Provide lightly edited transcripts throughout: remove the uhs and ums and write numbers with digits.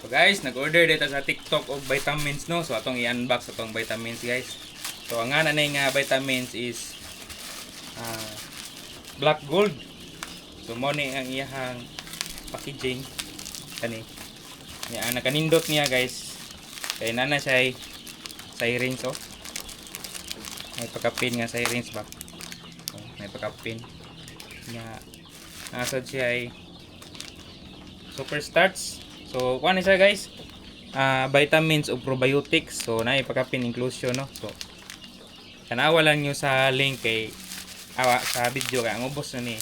So guys, nag-order dito sa TikTok og vitamins no. So atong i-unbox atong vitamins guys. So ang ana nga vitamins is Black Gold. So mo ni ang iyahang packaging kani. Nya ang nakanindot niya guys. Kay nana siya ay sirens oh. May pagkapin nga sirens ba. Oh, may pagkapin. Nya nasad siya ay super starch. So, kuha ni siya guys, vitamins o probiotics. So, na ipakapin inclusion, no? So, tanawa lang nyo sa link kay sa video kay ang ubos na ni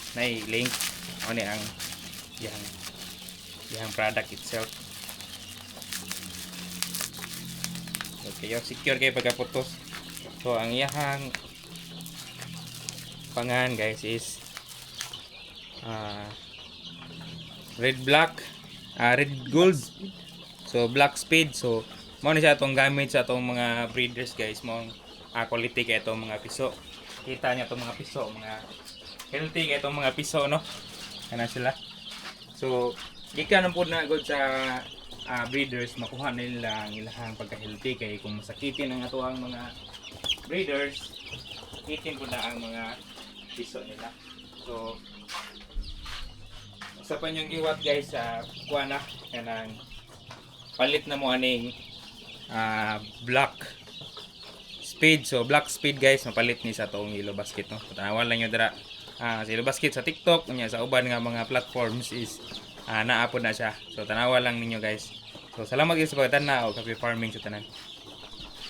link o ni ang yang product itself. Okay, yung secure kay pagkaputos. So, ang iyahang pangan guys is red gold. So black speed. So mo ni siya atong gamit sa atong mga breeders guys. Mo quality kay itong mga piso. Kita niya itong mga piso, mga healthy kay itong mga piso no. Kana sila. So gikan po na good sa breeders makuha nila ang ilahang pagka-healthy kay kung masakitin ang ato ang mga breeders, sakitin po na ang mga piso nila. So sa panyong iwat guys sa kuha na kanang palit na mo aning black speed. So black speed guys mapalit ni sa toong Yellow Basket no. Tanawan lang nyo dira sa Yellow Basket sa TikTok unya sa uban nga mga platforms is naapod na siya. So tanawan lang ninyo guys. So salamat guys sa pagtanaw o kape farming sa tanan.